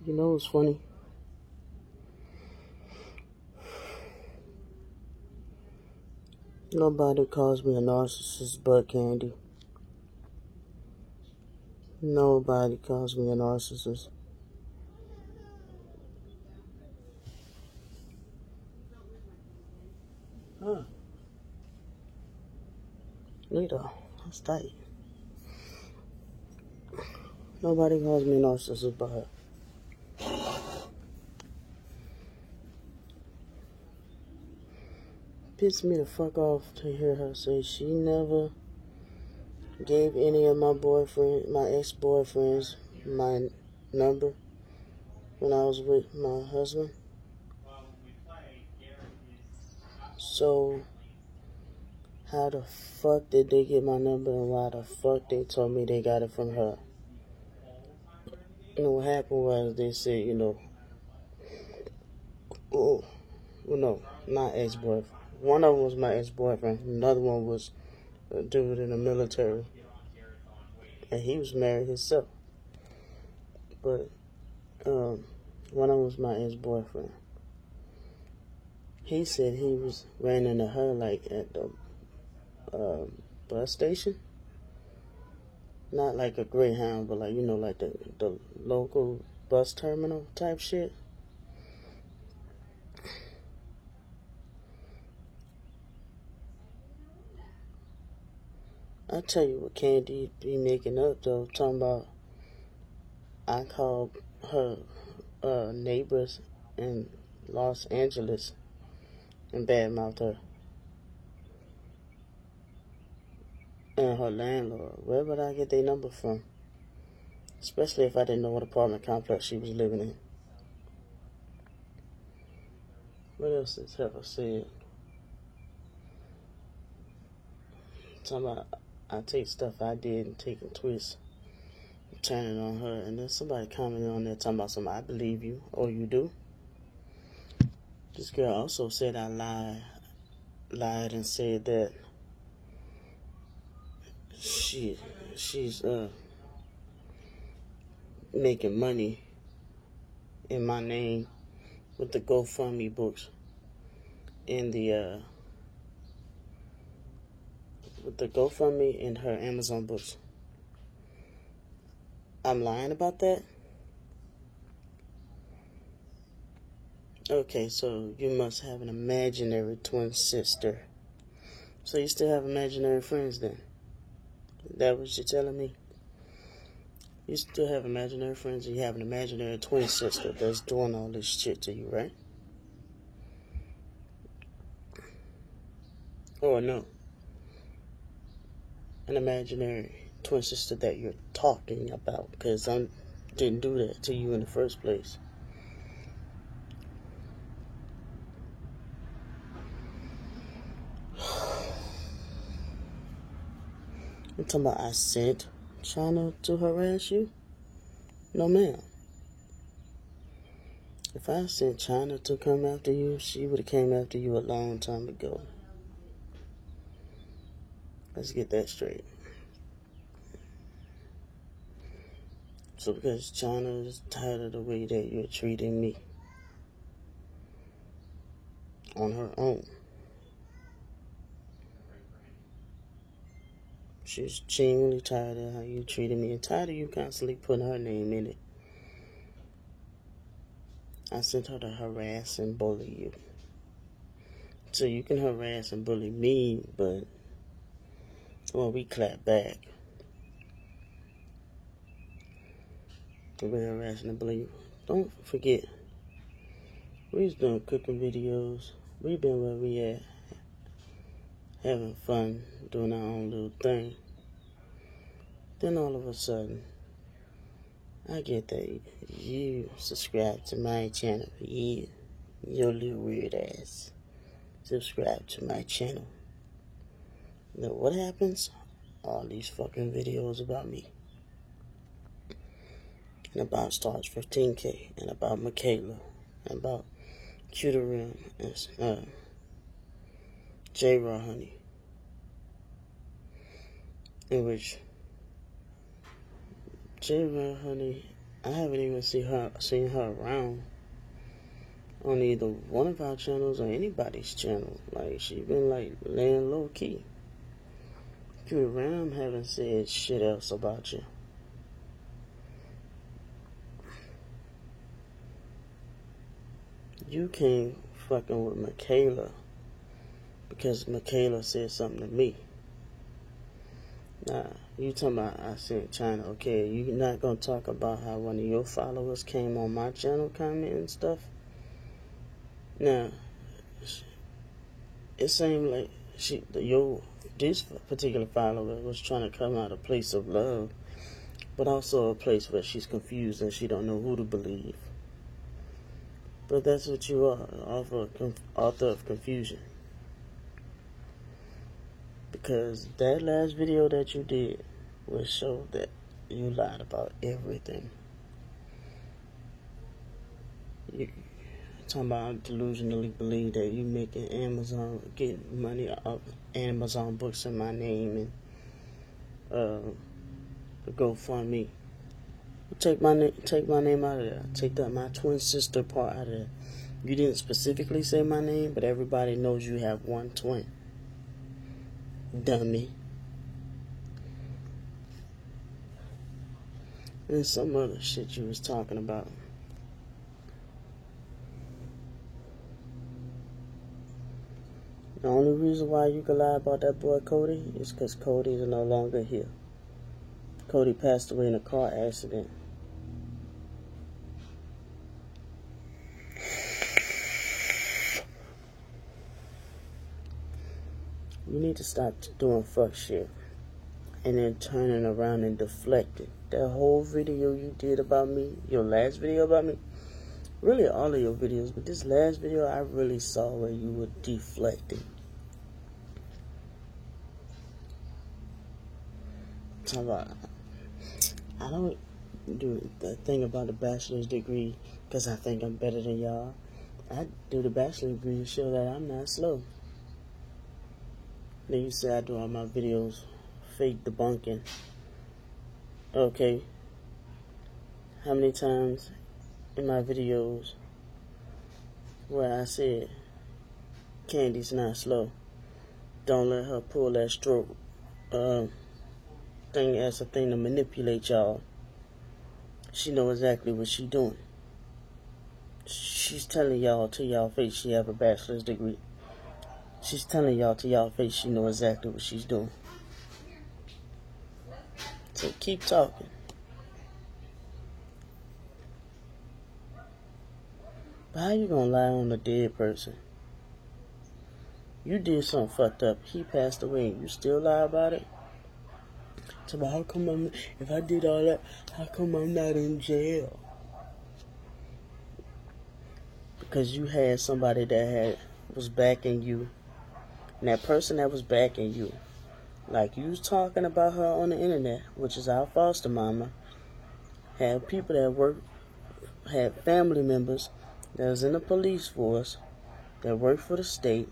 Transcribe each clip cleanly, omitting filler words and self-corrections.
You know what's funny? Nobody calls me a narcissist but Candy. Nobody calls me a narcissist. Huh. Neither. That's tight. Nobody calls me a narcissist but her. Pissed me the fuck off to hear her say she never gave any of my ex-boyfriends, my number when I was with my husband. So, how the fuck did they get my number and why the fuck they told me they got it from her? What happened was they said, oh, well, no, not ex-boyfriend. One of them was my ex-boyfriend. Another one was a dude in the military. And he was married himself. But one of them was my ex-boyfriend. He said he ran into her like at the bus station. Not like a Greyhound, but like, like the local bus terminal type shit. I tell you what Candy be making up though, talking about I called her neighbors in Los Angeles and badmouthed her. And her landlord. Where would I get their number from? Especially if I didn't know what apartment complex she was living in. What else has Heifer said? Talking about I take stuff I did and taking twists, turning on her, and then somebody commented on there talking about something. I believe you. Oh, you do? This girl also said I lied and said that she's making money in my name with the GoFundMe books and with the GoFundMe and her Amazon books. I'm lying about that? Okay, so you must have an imaginary twin sister. So you still have imaginary friends then? Is that what you're telling me? You still have imaginary friends and you have an imaginary twin sister that's doing all this shit to you, right? Or no? An imaginary twin sister that you're talking about, because I didn't do that to you in the first place. You're talking about I sent China to harass you? No, ma'am. If I sent China to come after you, she would have came after you a long time ago. Let's get that straight. So because China is tired of the way that you're treating me on her own, she's genuinely tired of how you treated me and tired of you constantly putting her name in it. I sent her to harass and bully you. So you can harass and bully me, but we clap back. We're harassing and bullying you. Don't forget, we was doing cooking videos. We've been where we at, having fun, doing our own little thing. Then all of a sudden, I get that you subscribe to my channel. You, your little weird ass, subscribe to my channel. Then what happens? All these fucking videos about me. And about Stars 15K. And about Michaela. And about Cuterim. And J-Raw Honey. In which J-Raw Honey, I haven't even seen her around on either one of our channels or anybody's channel. Like, she been like laying low key. Cutie Ram haven't said shit else about you. You came fucking with Michaela because Michaela said something to me. Nah, you talking about I sent China. Okay, you not gonna talk about how one of your followers came on my channel commenting and stuff? Now, it seemed like this particular follower was trying to come out of a place of love, but also a place where she's confused and she don't know who to believe. But that's what you are, author of confusion. Because that last video that you did will show that you lied about everything. You talking about delusionally believe that you making Amazon, getting money off Amazon books in my name and the GoFundMe. Take my name out of there. Take my twin sister part out of there. You didn't specifically say my name, but everybody knows you have one twin. Dummy. And some other shit you was talking about. The only reason why you can lie about that boy Cody is because Cody is no longer here. Cody passed away in a car accident. You need to stop doing fuck shit and then turning around and deflecting. That whole video you did about me, your last video about me, really all of your videos, but this last video I really saw where you were deflecting. I don't do the thing about the bachelor's degree because I think I'm better than y'all. I do the bachelor's degree to show that I'm not slow. Then you say I do all my videos fake debunking. Okay. How many times in my videos where I said Candy's not slow, don't let her pull that stroke thing as a thing to manipulate y'all. She know exactly what she doing. She's telling y'all to y'all face she have a bachelor's degree. She's telling y'all to y'all face she know exactly what she's doing. So keep talking. But how you gonna lie on a dead person? You did something fucked up. He passed away and you still lie about it? So how come if I did all that, how come I'm not in jail? Because you had somebody that was backing you. And that person that was backing you, like you was talking about her on the internet, which is our foster mama, had people that had family members that was in the police force, that worked for the state,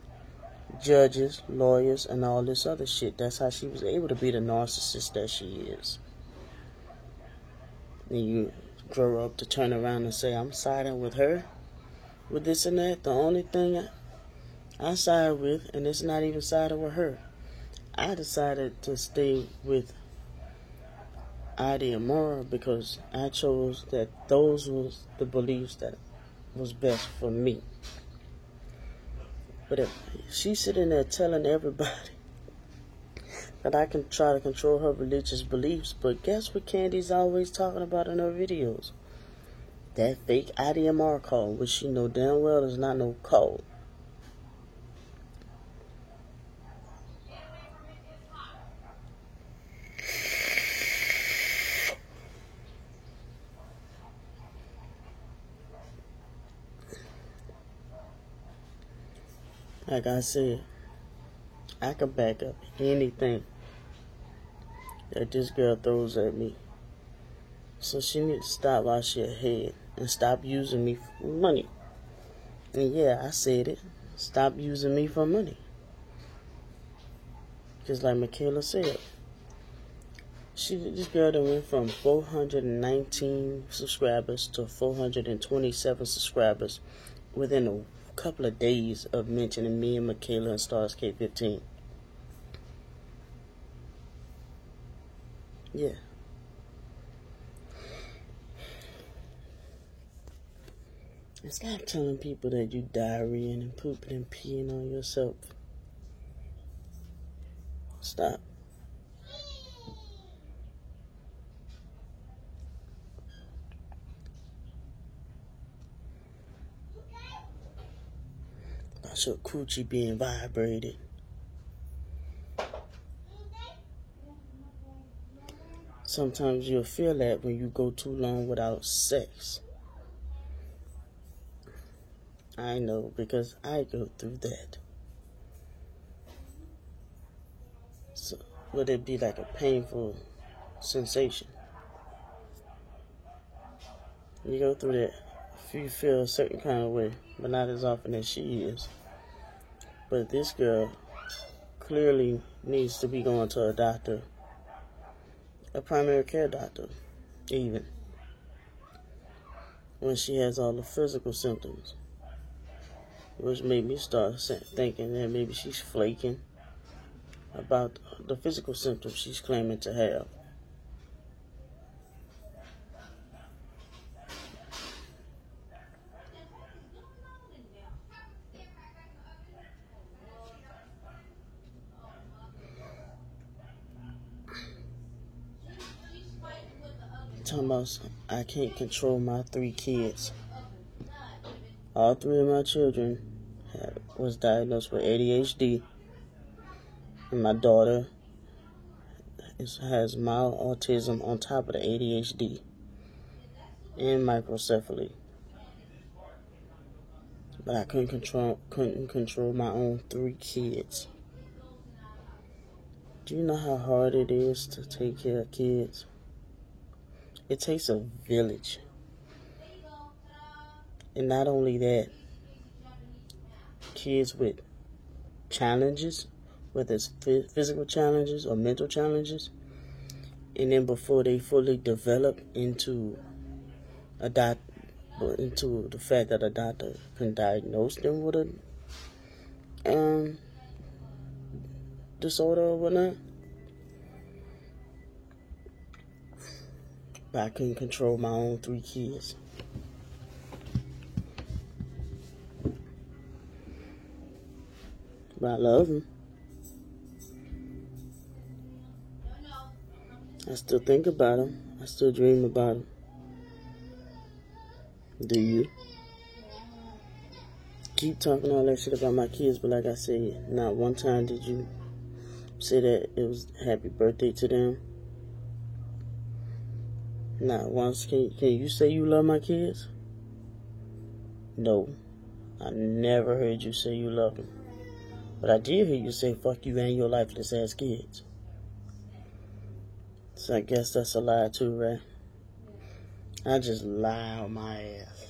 judges, lawyers, and all this other shit. That's how she was able to be the narcissist that she is. And you grow up to turn around and say, I'm siding with her, with this and that. The only thing I side with, and it's not even siding with her, I decided to stay with Adi and Mara because I chose that those was the beliefs that was best for me. But if she's sitting there telling everybody that I can try to control her religious beliefs, but guess what Candy's always talking about in her videos? That fake IDMR code, which she know damn well is not no code. Like I said, I can back up anything that this girl throws at me. So she needs to stop while she ahead and stop using me for money. And yeah, I said it. Stop using me for money. Just like Michaela said. This girl that went from 419 subscribers to 427 subscribers within a couple of days of mentioning me and Michaela and Stars K15. Yeah. And stop telling people that you diarrheaing and pooping and peeing on yourself. Stop. About your coochie being vibrated. Sometimes you'll feel that when you go too long without sex. I know, because I go through that. So, would it be like a painful sensation? You go through that, you feel a certain kind of way, but not as often as she is. But this girl clearly needs to be going to a doctor, a primary care doctor, even, when she has all the physical symptoms. Which made me start thinking that maybe she's flaking about the physical symptoms she's claiming to have. Talking about I can't control my 3 kids. All 3 of my children was diagnosed with ADHD, and my daughter has mild autism on top of the ADHD and microcephaly. But I couldn't control my own 3 kids. Do you know how hard it is to take care of kids? It takes a village. And not only that, kids with challenges, whether it's physical challenges or mental challenges, and then before they fully develop into into the fact that a doctor can diagnose them with a disorder or whatnot. But I couldn't control my own 3 kids. But I love them. I still think about them. I still dream about them. Do you? Keep talking all that shit about my kids, but like I said, not one time did you say that it was happy birthday to them. Not once. Can you say you love my kids? No. I never heard you say you love them. But I did hear you say fuck you and your lifeless ass kids. So I guess that's a lie too, right? I just lie on my ass.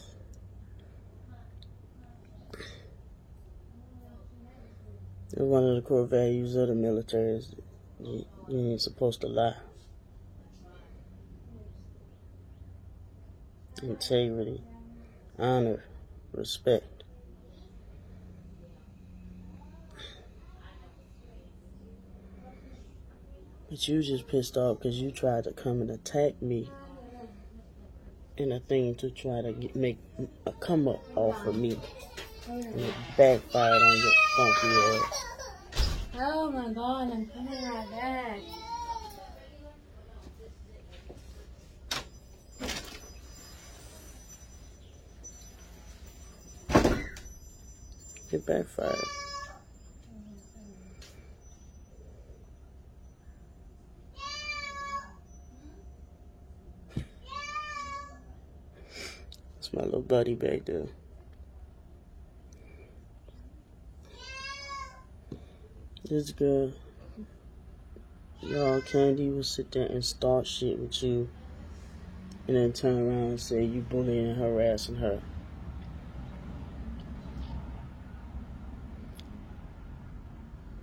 One of the core values of the military is you ain't supposed to lie. Integrity, honor, respect. But you just pissed off because you tried to come and attack me in a thing to try to make a come up off of me. And it backfired on your funky ass. Oh my god, I'm coming right back. It backfired. It's my little buddy back there. This girl, y'all, Candy will sit there and start shit with you and then turn around and say you bullying and harassing her.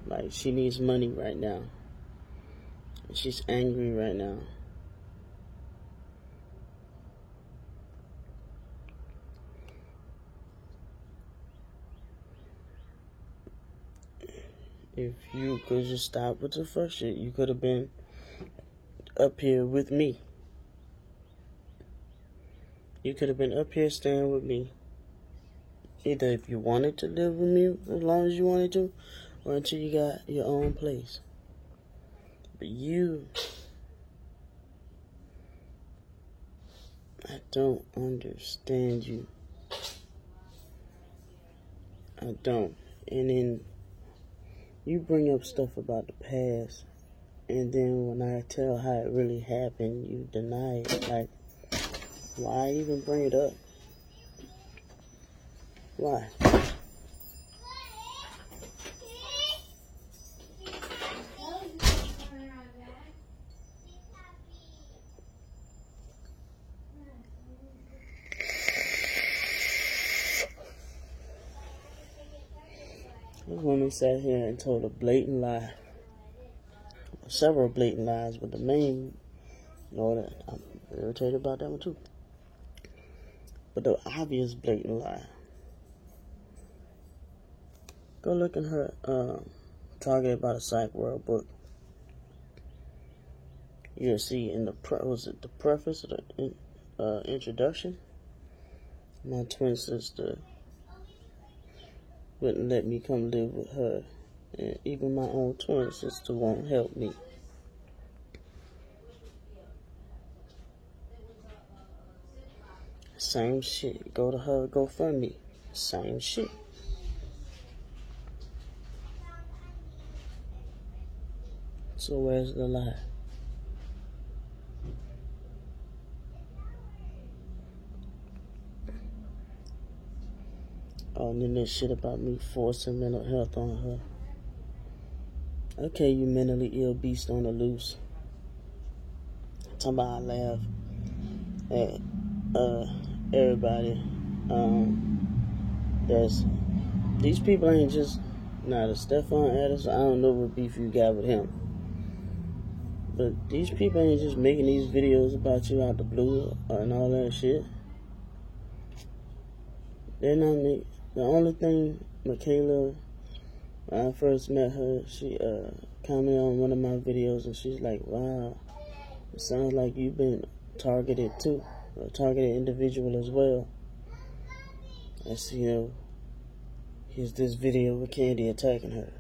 Like, she needs money right now. She's angry right now. If you could just stop with the first shit, you could have been up here with me. You could have been up here staying with me. Either if you wanted to live with me as long as you wanted to, or until you got your own place. But you, I don't understand you. I don't. And then you bring up stuff about the past, and then when I tell how it really happened, you deny it. Like, why even bring it up? Why? This woman sat here and told a blatant lie. Several blatant lies, but the main, I'm irritated about that one too. But the obvious blatant lie. Go look in her Target About a Psych World book. You'll see in the preface of the introduction, my twin sister wouldn't let me come live with her, and even my own twin sister won't help me. Same shit. Go to her GoFundMe. Same shit. So where's the lie? Oh, and then this shit about me forcing mental health on her. Okay, you mentally ill beast on the loose. Somebody laugh at everybody. These people ain't just the Stefan Addis. I don't know what beef you got with him. But these people ain't just making these videos about you out the blue and all that shit. They're not making. The only thing Michaela, when I first met her, she commented on one of my videos and she's like, wow, it sounds like you've been targeted too. A targeted individual as well. I see, here's this video with Candy attacking her.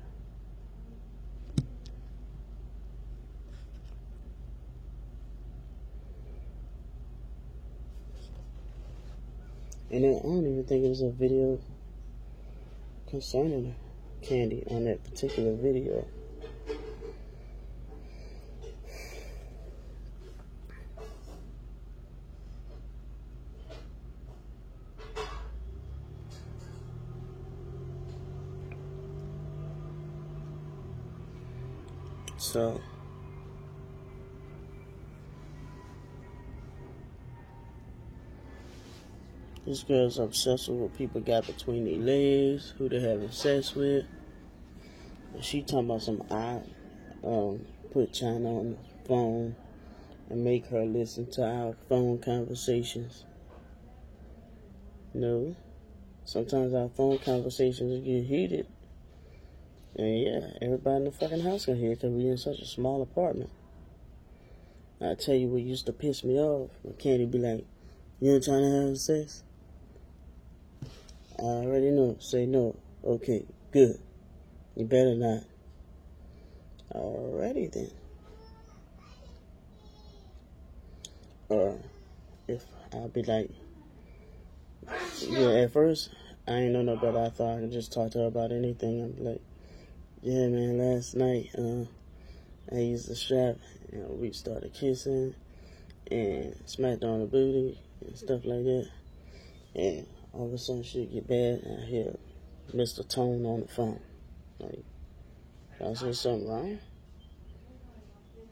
And then I don't even think it was a video concerning Candy on that particular video. So this girl's obsessed with what people got between their legs, who they're having sex with. And she talking about some put China on the phone and make her listen to our phone conversations. No. Sometimes our phone conversations get heated. And yeah, everybody in the fucking house can hear because we in such a small apartment. I tell you what used to piss me off. When Candy be like, you ain't trying to have sex? I already know. Say no. Okay, good. You better not. Alrighty then. Or if I'll be like, yeah, at first I ain't know no better. I thought I could just talk to her about anything. I'd be like, yeah, man, last night I used the strap and we started kissing and smacked on the booty and stuff like that. And all of a sudden shit get bad and I hear Mr. Tone on the phone. Like, did I say something wrong?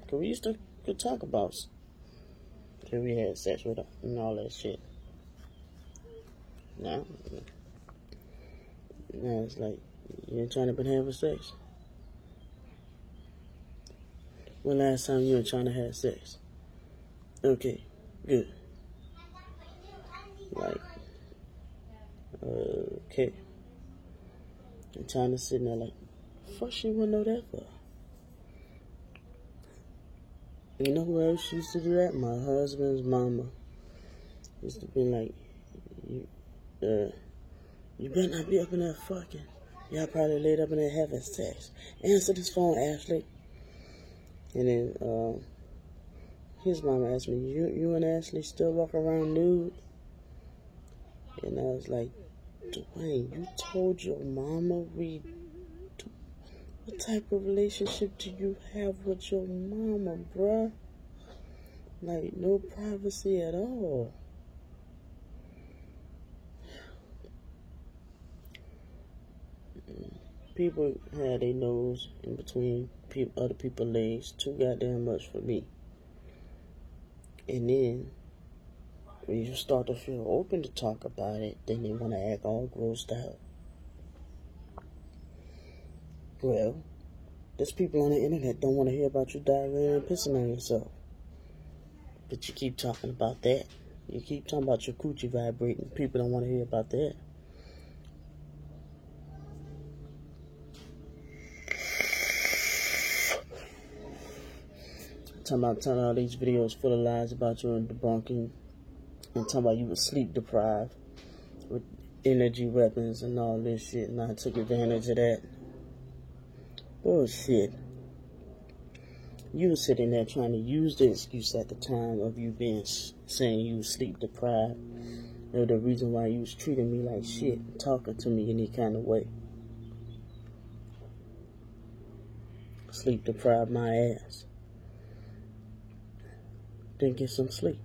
Cause we used to could talk about till we had sex with her and all that shit. Now it's like, you ain't trying to been having sex. When last time you and China had sex? Okay, good. Like, okay. And China's sitting there like, fuck she wouldn't know that for? You know who else used to do that? My husband's mama used to be like, you better not be up in there fucking. Y'all probably laid up in there having sex. Answer this phone, Ashley. And then his mama asked me, you and Ashley still walk around nude? And I was like, Dwayne, you told your mama what type of relationship do you have with your mama, bruh? Like, no privacy at all. People had their nose in between other people's legs too goddamn much for me. And then, when you start to feel open to talk about it, then they want to act all grossed out. Well, there's people on the internet don't want to hear about you diarrhea and pissing on yourself. But you keep talking about that. You keep talking about your coochie vibrating. People don't want to hear about that. Talking about telling all these videos full of lies about you and debunking. And talking about you were sleep deprived with energy weapons and all this shit. And I took advantage of that. Bullshit. You were sitting there trying to use the excuse at the time of you being saying you was sleep deprived. Or the reason why you was treating me like shit and talking to me any kind of way. Sleep deprived my ass. Then get some sleep.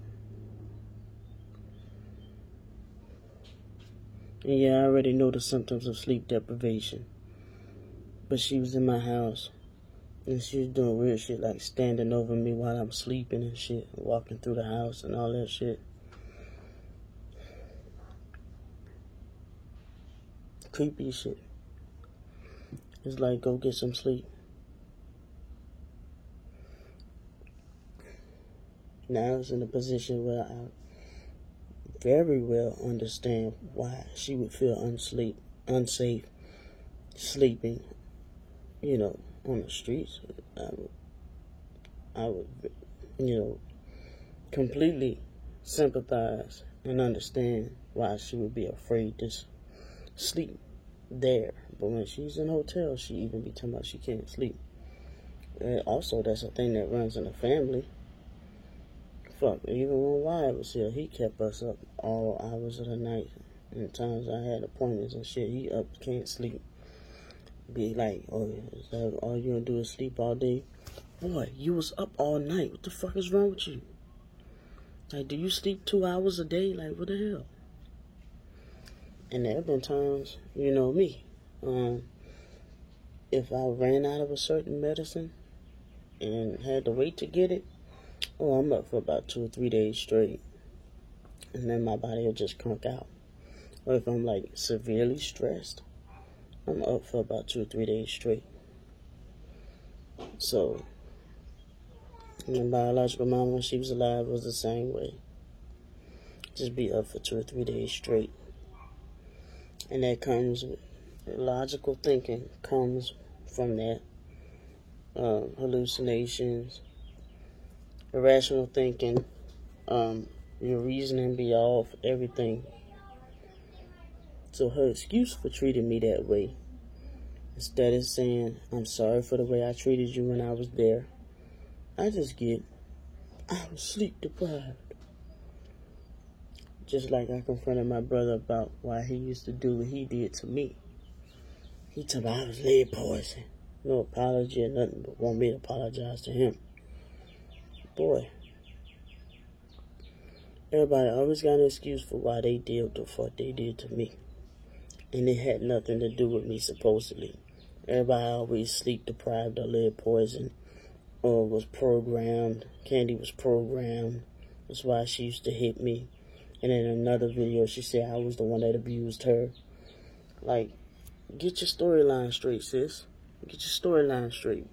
And yeah, I already know the symptoms of sleep deprivation. But she was in my house. And she was doing weird shit like standing over me while I'm sleeping and shit. Walking through the house and all that shit. Creepy shit. It's like, go get some sleep. Now I was in a position where I very well understand why she would feel unsafe sleeping, you know, on the streets. I would, you know, completely sympathize and understand why she would be afraid to sleep there. But when she's in hotels, she even be talking about she can't sleep. And also, that's a thing that runs in the family. Fuck, even when Wyatt was here, he kept us up all hours of the night. And times I had appointments and shit, he up, can't sleep. Be like, oh, is that all you gonna do is sleep all day? Boy, you was up all night. What the fuck is wrong with you? Like, do you sleep 2 hours a day? Like, what the hell? And there have been times, you know me, if I ran out of a certain medicine and had to wait to get it, oh, I'm up for about 2 or 3 days straight. And then my body will just crunk out. Or if I'm like severely stressed, I'm up for about 2 or 3 days straight. So, my biological mom, when she was alive, was the same way. Just be up for 2 or 3 days straight. And that comes with logical thinking, comes from that. Hallucinations, irrational thinking, your reasoning be off, everything. So her excuse for treating me that way, instead of saying, I'm sorry for the way I treated you when I was there, I just get, I was sleep deprived. Just like I confronted my brother about why he used to do what he did to me. He told me I was lead poison. No apology or nothing, but want me to apologize to him. Boy. Everybody always got an excuse for why they did what the fuck they did to me. And it had nothing to do with me, supposedly. Everybody always sleep deprived or lead poison or was programmed. Candy was programmed. That's why she used to hit me. And in another video, she said I was the one that abused her. Like, get your storyline straight, sis. Get your storyline straight.